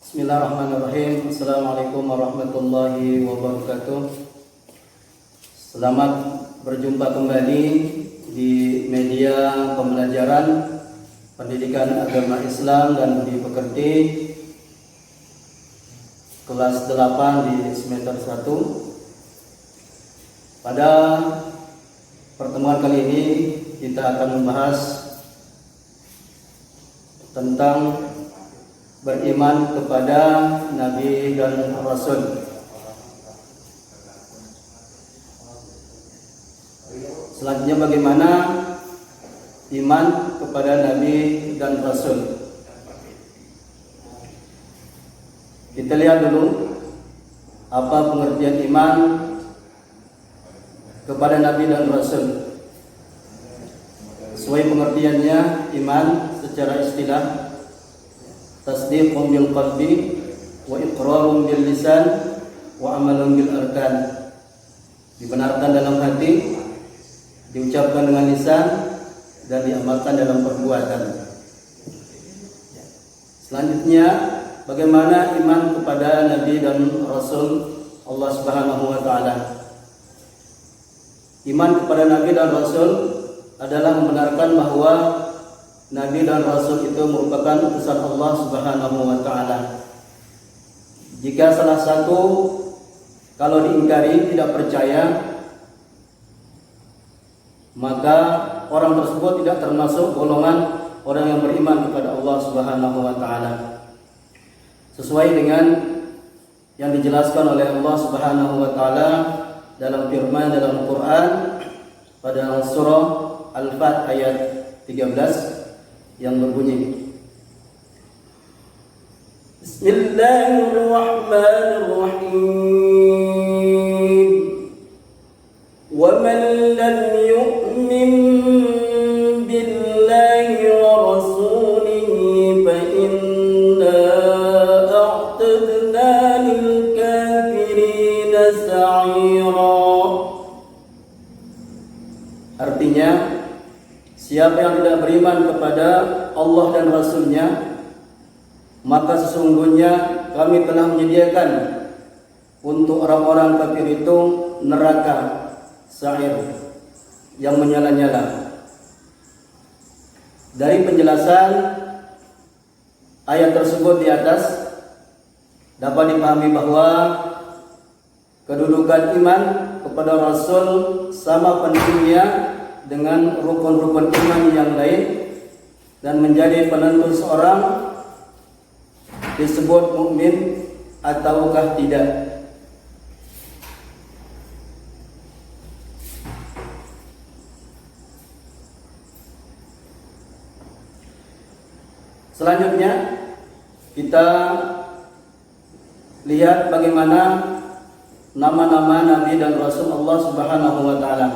Bismillahirrahmanirrahim. Assalamualaikum warahmatullahi wabarakatuh. Selamat berjumpa kembali di media pembelajaran pendidikan agama Islam dan budi pekerti kelas 8 di semester 1. Pada pertemuan kali ini kita akan membahas tentang beriman kepada Nabi dan Rasul. Selanjutnya bagaimana iman kepada Nabi dan Rasul. Kita lihat dulu apa pengertian iman kepada Nabi dan Rasul. Sesuai pengertiannya, iman secara istilah tasdiqun bil qalbi wa iqrarun bil lisan wa amalun bil arkan. Dibenarkan dalam hati, diucapkan dengan lisan, dan diamalkan dalam perbuatan. Selanjutnya, bagaimana iman kepada Nabi dan Rasul Allah Subhanahu wa taala. Iman kepada Nabi dan Rasul adalah membenarkan bahwa Nabi dan Rasul itu merupakan utusan Allah Subhanahu wa taala. Jika salah satu kalau diingkari, tidak percaya, maka orang tersebut tidak termasuk golongan orang yang beriman kepada Allah Subhanahu wa taala. Sesuai dengan yang dijelaskan oleh Allah Subhanahu wa taala dalam firman dalam Quran pada surah Al-Fat ayat 13 yang berbunyi, Bismillahirrahmanirrahim. Wa man lam yu'min billahi wa rasulihi fa inna a'tadna lil kafirina sa'ira. Artinya, siapa yang tidak beriman kepada Allah dan Rasul-Nya, maka sesungguhnya kami telah menyediakan untuk orang-orang kafir itu neraka sa'ir yang menyala-nyala. Dari penjelasan ayat tersebut di atas dapat dipahami bahwa kedudukan iman kepada Rasul sama pentingnya dengan rukun-rukun iman yang lain, dan menjadi penentu seorang disebut mukmin ataukah tidak. Selanjutnya kita lihat bagaimana nama-nama Nabi dan Rasul Allah Subhanahu wa taala.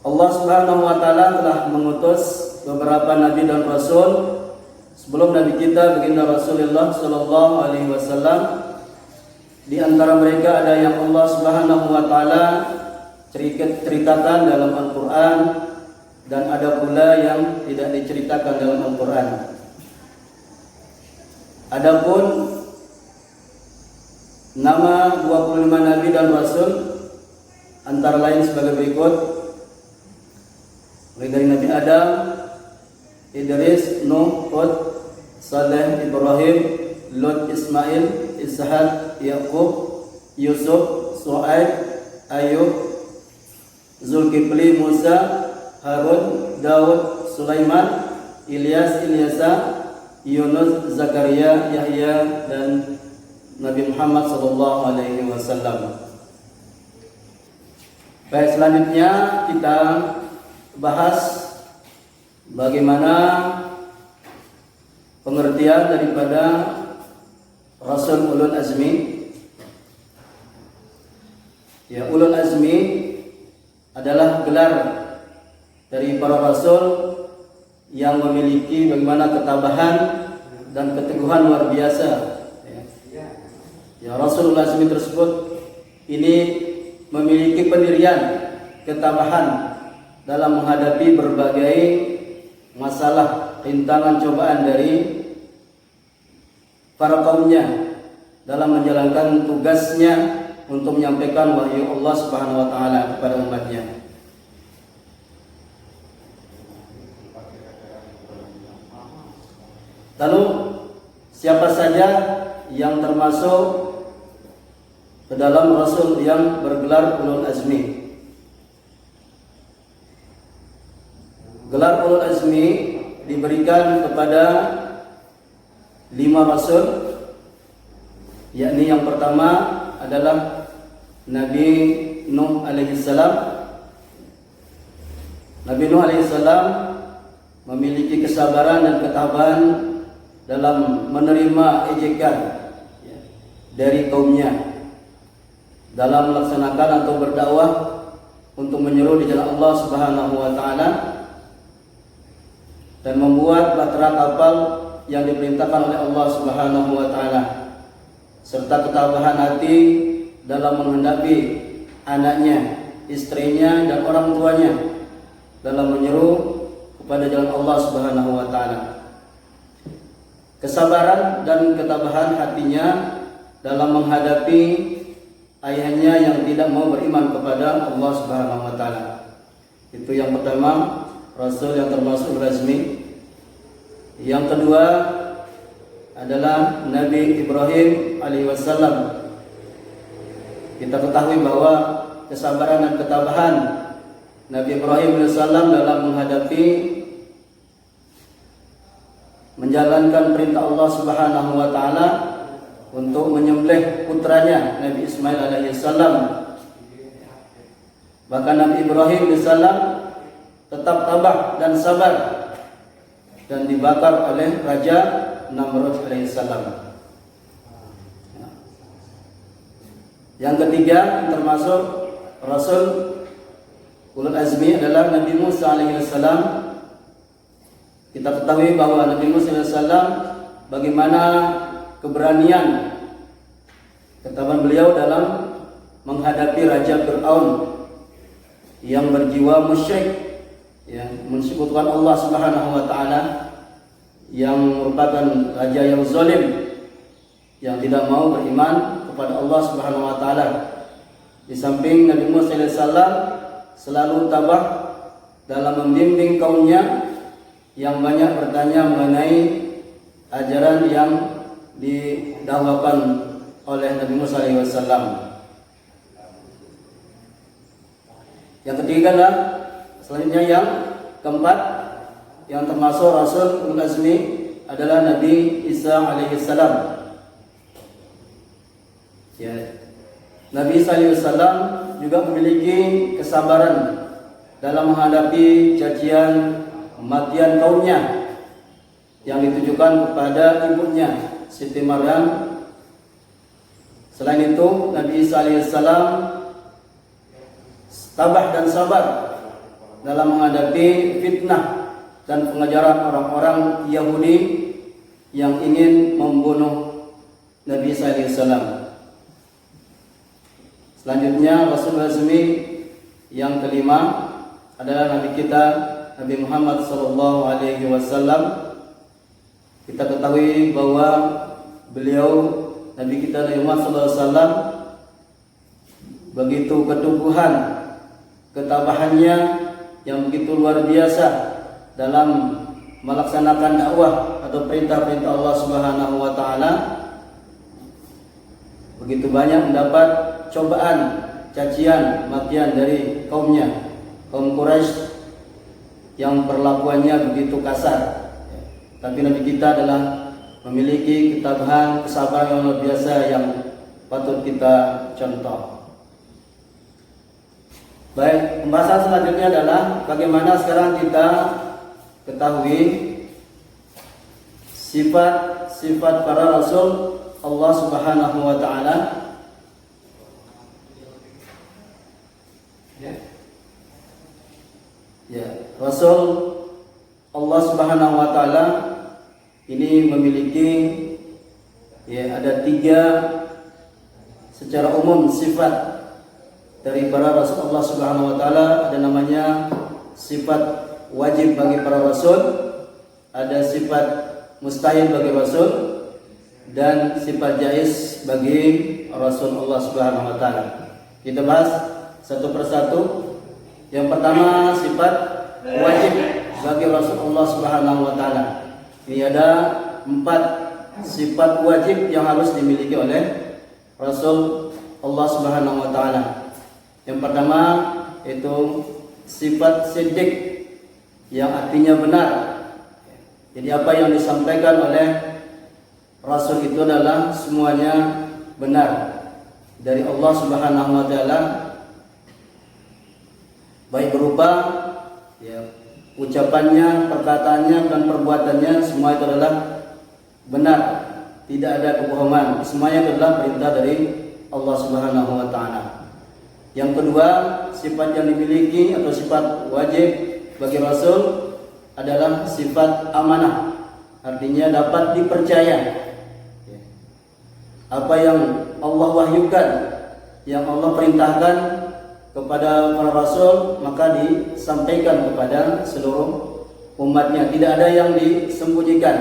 Allah Subhanahu wa taala telah mengutus beberapa nabi dan rasul sebelum nabi kita baginda Rasulullah sallallahu alaihi wasallam. Di antara mereka ada yang Allah Subhanahu wa taala ceritakan dalam Al-Qur'an, dan ada pula yang tidak diceritakan dalam Al-Qur'an. Adapun nama 25 nabi dan rasul antara lain sebagai berikut: mulai dari Nabi Adam, Idris, Nuh, Hud, Saleh, Ibrahim, Lut, Ismail, Ishaq, Yaqub, Yusuf, Su'aib, Ayub, Zulkifli, Musa, Harun, Daud, Sulaiman, Ilyas, Ilyasa, Yunus, Zakaria, Yahya, dan Nabi Muhammad sallallahu alaihi wasallam. Baik, selanjutnya kita bahas bagaimana pengertian daripada Rasul Ulul Azmi. Ya, Ulul Azmi adalah gelar dari para rasul yang memiliki bagaimana ketabahan dan keteguhan luar biasa. Ya, Rasul Ulul Azmi tersebut ini memiliki pendirian, ketabahan dalam menghadapi berbagai masalah, rintangan, cobaan dari para kaumnya dalam menjalankan tugasnya untuk menyampaikan wahyu Allah Subhanahu wa taala kepada umatnya. Lalu siapa saja yang termasuk ke dalam rasul yang bergelar ulul azmi? Gelar ulul azmi diberikan kepada 5 rasul, yakni yang pertama adalah Nabi Nuh alaihi salam. Nabi Nuh alaihi salam memiliki kesabaran dan ketabahan dalam menerima ejekan dari kaumnya dalam melaksanakan atau berdakwah untuk menyeru di jalan Allah Subhanahu wa taala dan membuat bahtera kapal yang diperintahkan oleh Allah Subhanahu wa taala, serta ketabahan hati dalam menghadapi anaknya, istrinya dan orang tuanya dalam menyeru kepada jalan Allah Subhanahu wa taala. Kesabaran dan ketabahan hatinya dalam menghadapi ayahnya yang tidak mau beriman kepada Allah Subhanahu wa taala. Itu yang pertama, rasul yang termasuk razmi. Yang kedua adalah Nabi Ibrahim alaihi wasallam. Kita ketahui bahwa kesabaran dan ketabahan Nabi Ibrahim alaihi wasallam dalam menghadapi menjalankan perintah Allah Subhanahu wa taala untuk menyembelih putranya Nabi Ismail alaihi salam. Bahkan Nabi Ibrahim alaihi salam tetap tabah dan sabar dan dibakar oleh Raja Namrud alaihi salam. Yang ketiga termasuk Rasul ulul azmi adalah Nabi Musa alaihi salam. Kita ketahui bahwa Nabi Musa alaihi salam bagaimana keberanian ketabahan beliau dalam menghadapi Raja Fir'aun yang berjiwa musyrik, yang mensekutukan Allah Subhanahu wa taala, yang merupakan raja yang zalim, yang tidak mau beriman kepada Allah Subhanahu wa taala. Di samping Nabi Musa alaihi salam selalu tabah dalam membimbing kaumnya yang banyak bertanya mengenai ajaran yang didakwakan oleh Nabi Musa alaihi wasallam. Yang ketiga adalah selanjutnya yang keempat yang termasuk Rasul ulul azmi adalah Nabi Isa alaihi salam. Ya. Nabi Isa alaihi salam juga memiliki kesabaran dalam menghadapi cacian kematian kaumnya yang ditujukan kepada ibunya Siti Maryam. Selain itu, Nabi Isa alaihissalam tabah dan sabar dalam menghadapi fitnah dan pengajaran orang-orang Yahudi yang ingin membunuh Nabi Isa alaihissalam. Selanjutnya Rasul Azmi yang kelima adalah Nabi kita Nabi Muhammad sallallahu alaihi wasallam. Kita ketahui bahwa beliau Nabi kita Nabi Muhammad sallallahu alaihi wasallam begitu keteguhan, ketabahannya yang begitu luar biasa dalam melaksanakan dakwah atau perintah-perintah Allah Subhanahu wa taala. Begitu banyak mendapat cobaan, cacian, makian dari kaumnya, kaum Quraisy yang perlakuannya begitu kasar. Tapi Nabi kita adalah memiliki ketabahan, kesabaran yang luar biasa yang patut kita contoh. Baik, pembahasan selanjutnya adalah bagaimana sekarang kita ketahui sifat-sifat para rasul Allah Subhanahu wa taala. Ya, Rasul Allah Subhanahu wa taala ini memiliki ada 3 secara umum sifat dari para rasul Allah Subhanahu wa taala. Ada namanya sifat wajib bagi para rasul, ada sifat mustahil bagi rasul, dan sifat jaiz bagi Rasulullah Subhanahu wa taala. Kita bahas satu persatu. Yang pertama, sifat wajib bagi Rasulullah Subhanahu wa taala. Ini ada 4 sifat wajib yang harus dimiliki oleh Rasul Allah Subhanahu wa taala. Yang pertama itu sifat siddiq, yang artinya benar. Jadi apa yang disampaikan oleh Rasul itu adalah semuanya benar dari Allah Subhanahu wa taala, baik berupa ucapannya, perkataannya dan perbuatannya, semua itu adalah benar, tidak ada kebohongan. Semuanya adalah perintah dari Allah Subhanahu wa taala. Yang kedua, sifat yang dimiliki atau sifat wajib bagi Rasul adalah sifat amanah. Artinya dapat dipercaya. Apa yang Allah wahyukan, yang Allah perintahkan kepada para rasul, maka disampaikan kepada seluruh umatnya. Tidak ada yang disembunyikan,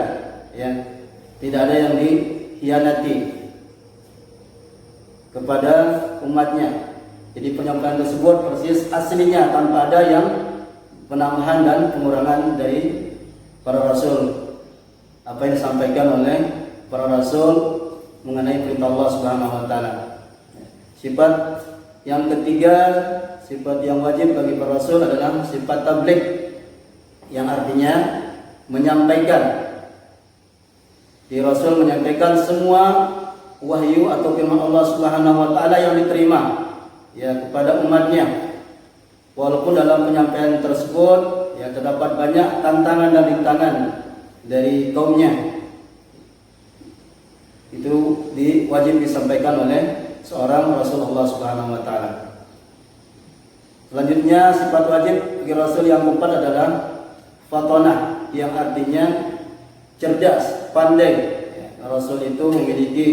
ya. Tidak ada yang dikhianati kepada umatnya. Jadi penyampaian tersebut persis aslinya, tanpa ada yang penambahan dan pengurangan dari para rasul. Apa yang disampaikan oleh para rasul mengenai perintah Allah Subhanahu wa taala. Sifat yang ketiga, sifat yang wajib bagi para rasul adalah sifat tabligh, yang artinya menyampaikan. Di Rasul menyampaikan semua wahyu atau firman Allah Subhanahu wa taala yang diterima kepada umatnya. Walaupun dalam penyampaian tersebut terdapat banyak tantangan dan rintangan dari kaumnya, itu wajib disampaikan oleh seorang Rasulullah Subhanahu wa taala. Selanjutnya, sifat wajib bagi Rasul yang keempat adalah fatonah, yang artinya cerdas, pandai. Rasul itu memiliki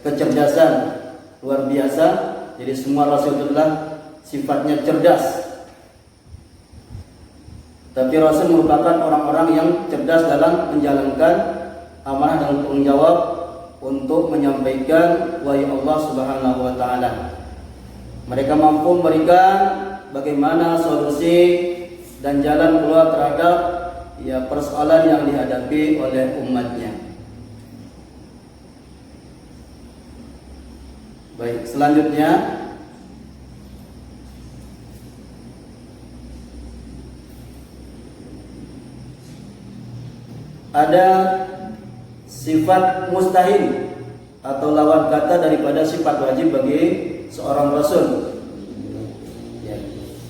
kecerdasan luar biasa. Jadi semua Rasul itu adalah sifatnya cerdas. Tapi Rasul merupakan orang-orang yang cerdas dalam menjalankan amanah dan tanggung jawab untuk menyampaikan wahyu Allah Subhanahu wa taala. Mereka mampu memberikan bagaimana solusi dan jalan keluar terhadap persoalan yang dihadapi oleh umatnya. Baik, selanjutnya ada sifat mustahil atau lawan kata daripada sifat wajib bagi seorang rasul.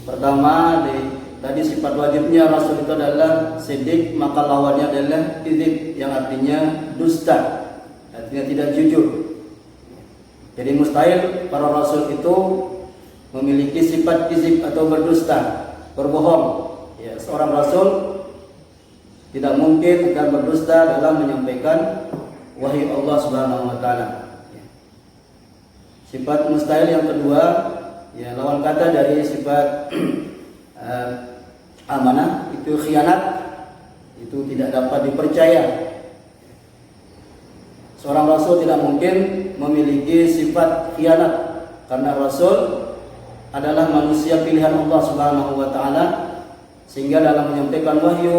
Pertama, tadi sifat wajibnya rasul itu adalah siddiq, maka lawannya adalah kizib, yang artinya dusta, artinya tidak jujur. Jadi mustahil para rasul itu memiliki sifat kizib atau berdusta, berbohong. Seorang rasul tidak mungkin akan berdusta dalam menyampaikan wahyu Allah Subhanahu wa taala. Sifat mustahil yang kedua, lawan kata dari sifat amanah itu khianat, itu tidak dapat dipercaya. Seorang rasul tidak mungkin memiliki sifat khianat, karena rasul adalah manusia pilihan Allah Subhanahu wa taala, sehingga dalam menyampaikan wahyu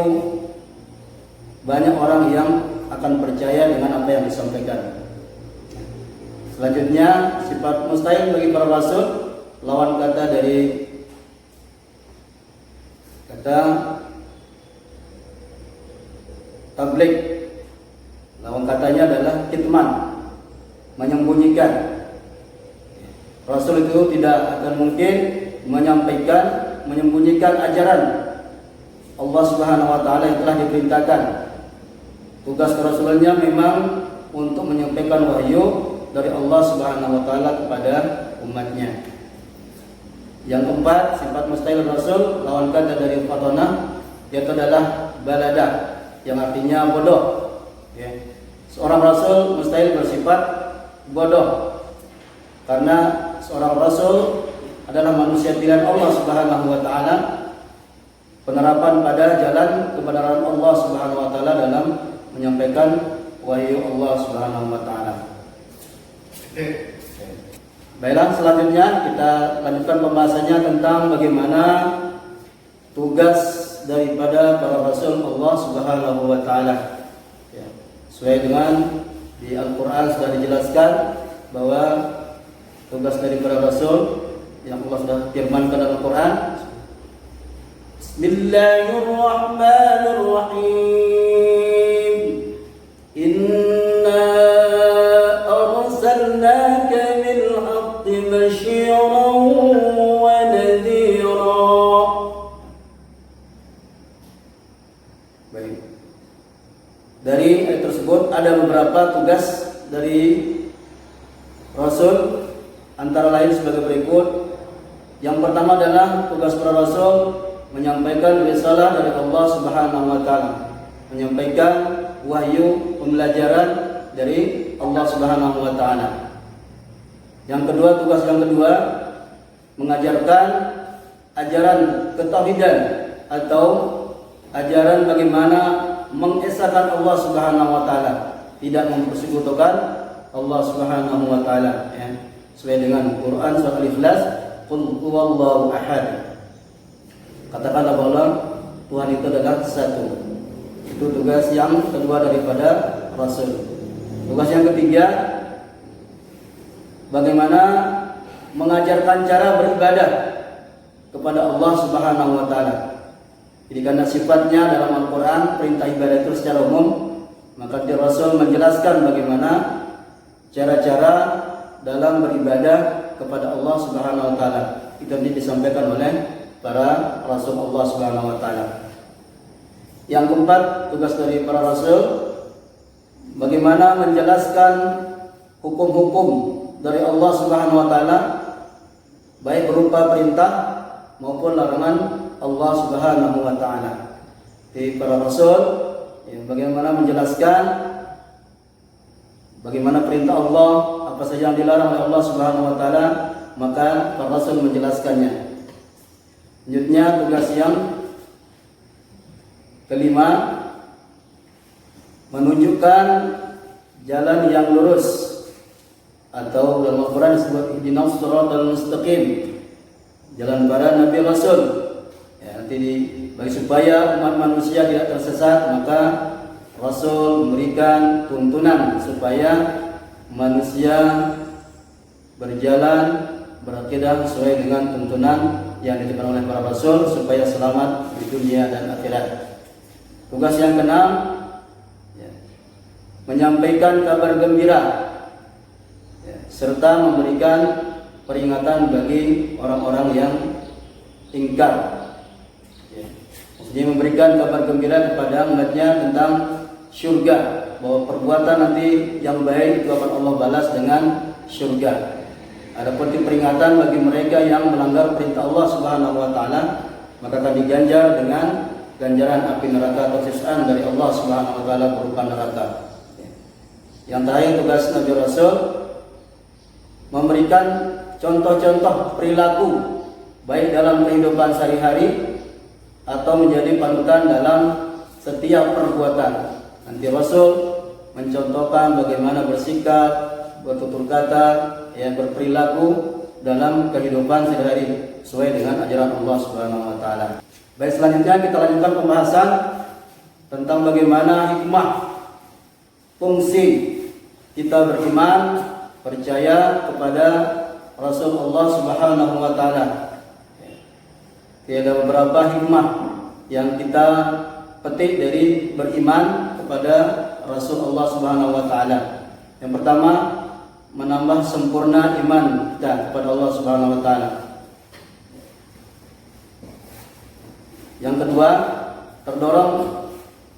banyak orang yang akan percaya dengan apa yang disampaikan. Selanjutnya, sifat mustahil bagi para rasul, lawan kata dari kata tabligh, lawan katanya adalah kitman, menyembunyikan. Rasul itu tidak akan mungkin menyembunyikan ajaran Allah Subhanahu wa taala yang telah diperintahkan. Tugas kerasulannya memang untuk menyampaikan wahyu dari Allah Subhanahu wa taala kepada umatnya. Yang keempat, sifat mustahil rasul, lawan kata dari fatonah, yaitu adalah balada, yang artinya bodoh. Seorang rasul mustahil bersifat bodoh, karena seorang rasul adalah manusia pilihan Allah Subhanahu wa taala. Penerapan pada jalan kebenaran Allah Subhanahu wa taala dalam menyampaikan wahyu Allah Subhanahu wa taala. Baiklah, selanjutnya kita lanjutkan pembahasannya tentang bagaimana tugas daripada para rasul Allah Subhanahu wa taala. Ya, sesuai dengan di Al-Qur'an sudah dijelaskan bahwa tugas dari para rasul yang Allah sudah firmankan dalam Al-Qur'an. Bismillahirrahmanirrahim. Inna arsalnaka bil haqqi basyiran wa nadhira. Baik. Dari ayat tersebut ada beberapa tugas dari rasul, antara lain sebagai berikut. Yang pertama adalah tugas para rasul menyampaikan risalah dari Allah Subhanahu wa taala, menyampaikan wahyu pembelajaran dari Allah Subhanahu wa taala. Yang kedua, tugas yang kedua mengajarkan ajaran ketauhidan atau ajaran bagaimana mengesahkan Allah Subhanahu wa taala, tidak mempersekutukan Allah Subhanahu wa taala, ya. Sesuai dengan Quran surah Al-Ikhlas, qul huwallahu ahad. Katakanlah bahwa Tuhan itu adalah satu. Itu tugas yang kedua daripada rasul. Tugas yang ketiga, bagaimana mengajarkan cara beribadah kepada Allah Subhanahu wa taala. Jadi karena sifatnya dalam Al-Qur'an perintah ibadah itu secara umum, maka Rasul menjelaskan bagaimana cara-cara dalam beribadah kepada Allah Subhanahu wa taala. Itu yang disampaikan oleh para rasul Allah Subhanahu wa taala. Yang keempat, tugas dari para rasul bagaimana menjelaskan hukum-hukum dari Allah Subhanahu wa taala, baik berupa perintah maupun larangan Allah Subhanahu wa taala. Di para rasul bagaimana menjelaskan bagaimana perintah Allah, apa saja yang dilarang oleh Allah Subhanahu wa taala, maka para rasul menjelaskannya. Selanjutnya, tugas yang kelima, menunjukkan jalan yang lurus, atau dalam Al-Quran disebut ihdinas siratal mustaqim, jalan para nabi rasul. Ya, nanti bagi supaya umat manusia tidak tersesat, maka Rasul memberikan tuntunan supaya manusia berjalan berakidah sesuai dengan tuntunan yang diberikan oleh para rasul supaya selamat di dunia dan akhirat. Tugas yang keenam, menyampaikan kabar gembira, serta memberikan peringatan bagi orang-orang yang ingkar. Maksudnya memberikan kabar gembira kepada umatnya tentang syurga, bahwa perbuatan nanti yang baik itu akan Allah balas dengan syurga. Adapun peringatan bagi mereka yang melanggar perintah Allah Subhanahu wa taala, maka akan diganjar dengan ganjaran api neraka atau siksaan dari Allah Subhanahu wa taala berupa neraka. Yang terakhir, tugas Nabi Rasul memberikan contoh-contoh perilaku baik dalam kehidupan sehari-hari atau menjadi panutan dalam setiap perbuatan. Nanti Rasul mencontohkan bagaimana bersikap, bertutur kata, berperilaku dalam kehidupan sehari-hari sesuai dengan ajaran Allah Subhanahu wa taala. Baik, selanjutnya kita lanjutkan pembahasan tentang bagaimana hikmah fungsi kita beriman, percaya kepada Rasul Allah Subhanahu wa taala. Ada beberapa hikmah yang kita petik dari beriman kepada Rasul Allah Subhanahu wa taala. Yang pertama, menambah sempurna iman kita kepada Allah Subhanahu wa taala. Yang kedua, terdorong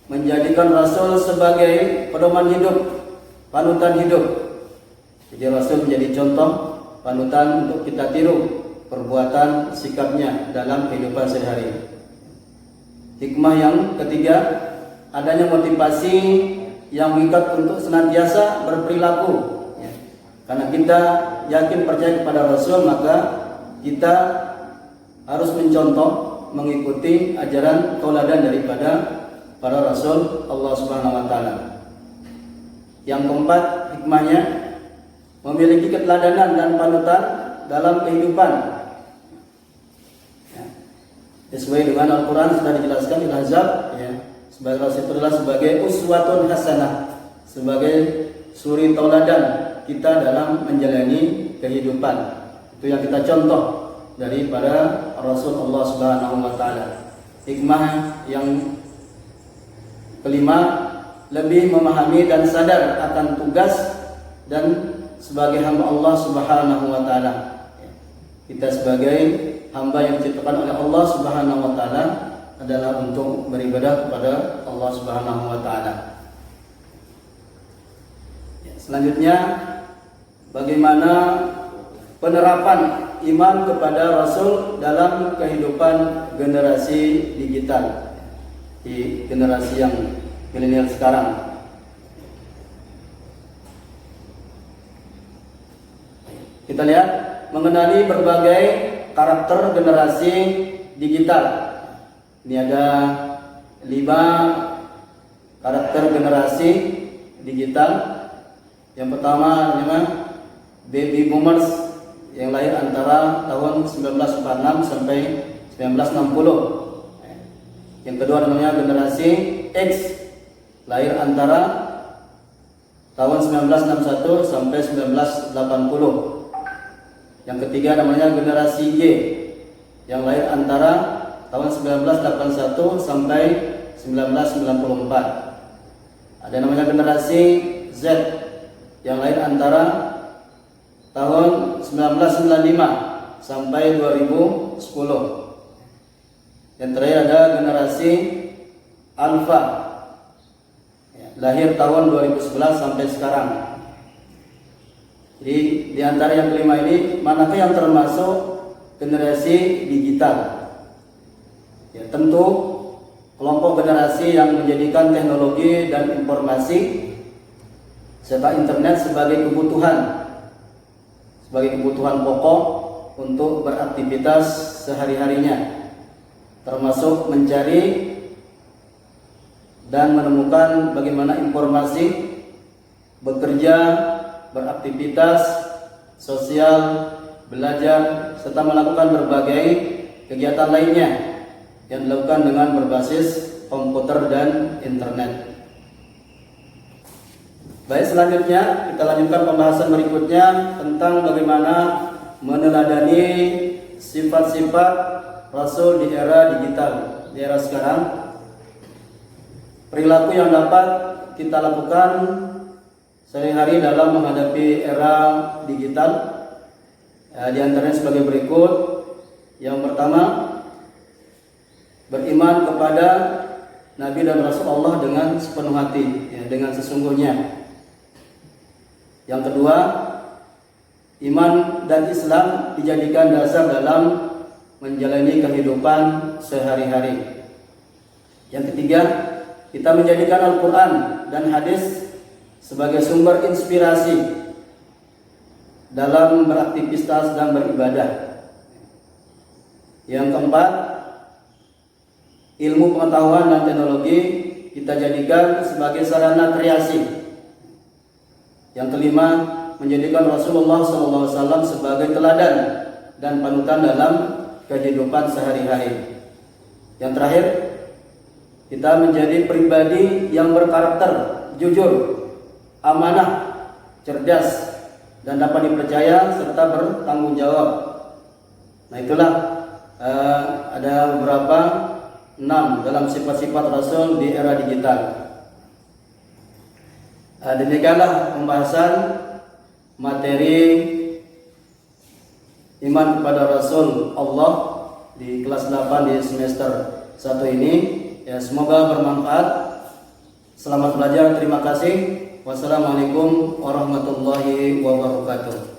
menjadikan Rasul sebagai pedoman hidup, panutan hidup. Jadi Rasul menjadi contoh, panutan untuk kita tiru perbuatan, sikapnya dalam kehidupan sehari-hari. Hikmah yang ketiga, adanya motivasi yang mengikat untuk senantiasa berperilaku. Karena kita yakin percaya kepada Rasul, maka kita harus mencontoh, mengikuti ajaran tauladan daripada para Rasul Allah Subhanahu wa taala. Yang keempat, hikmahnya memiliki keteladanan dan panutan dalam kehidupan. Ya. Sesuai dengan Al-Quran sudah dijelaskan di Al-Ahzab, ya, sebagai itu adalah sebagai uswatun hasanah, sebagai suri tauladan kita dalam menjalani kehidupan. Itu yang kita contoh daripada Rasulullah Subhanahu wa taala. Hikmah yang kelima, lebih memahami dan sadar akan tugas dan sebagai hamba Allah Subhanahu wa taala. Kita sebagai hamba yang diciptakan oleh Allah Subhanahu wa taala adalah untuk beribadah kepada Allah Subhanahu wa taala. Selanjutnya, bagaimana penerapan iman kepada Rasul dalam kehidupan generasi digital, di generasi yang milenial sekarang. Kita lihat mengenali berbagai karakter generasi digital. Ini ada 5 karakter generasi digital. Yang pertama namanya baby boomers yang lahir antara tahun 1946 sampai 1960. Yang kedua namanya generasi X, lahir antara tahun 1961 sampai 1980. Yang ketiga namanya generasi Y, yang lahir antara tahun 1981 sampai 1994. Ada namanya generasi Z, yang lahir antara tahun 1995 sampai 2010. Yang terakhir ada generasi Alpha, lahir tahun 2011 sampai sekarang. Jadi di antara yang kelima ini, manakah yang termasuk generasi digital? Ya, tentu kelompok generasi yang menjadikan teknologi dan informasi serta internet sebagai kebutuhan pokok untuk beraktivitas sehari-harinya, termasuk mencari dan menemukan bagaimana informasi, bekerja, beraktivitas sosial, belajar, serta melakukan berbagai kegiatan lainnya yang dilakukan dengan berbasis komputer dan internet. Baik, selanjutnya kita lanjutkan pembahasan berikutnya tentang bagaimana meneladani sifat-sifat Rasul di era digital, di era sekarang. Perilaku yang dapat kita lakukan sehari-hari dalam menghadapi era digital, di antaranya sebagai berikut. Yang pertama, beriman kepada Nabi dan Rasul Allah dengan sepenuh hati, dengan sesungguhnya. Yang kedua, iman dan Islam dijadikan dasar dalam menjalani kehidupan sehari-hari. Yang ketiga, kita menjadikan Al-Quran dan hadis sebagai sumber inspirasi dalam beraktivitas dan beribadah. Yang keempat, ilmu pengetahuan dan teknologi kita jadikan sebagai sarana kreasi. Yang kelima, menjadikan Rasulullah SAW sebagai teladan dan panutan dalam kehidupan sehari-hari. Yang terakhir, kita menjadi pribadi yang berkarakter jujur, amanah, cerdas, dan dapat dipercaya serta bertanggung jawab. Nah, itulah ada beberapa 6 dalam sifat-sifat Rasul di era digital. Demikianlah pembahasan materi iman kepada Rasul Allah di kelas 8 di semester 1 ini. Ya, semoga bermanfaat. Selamat belajar. Terima kasih. Wassalamualaikum warahmatullahi wabarakatuh.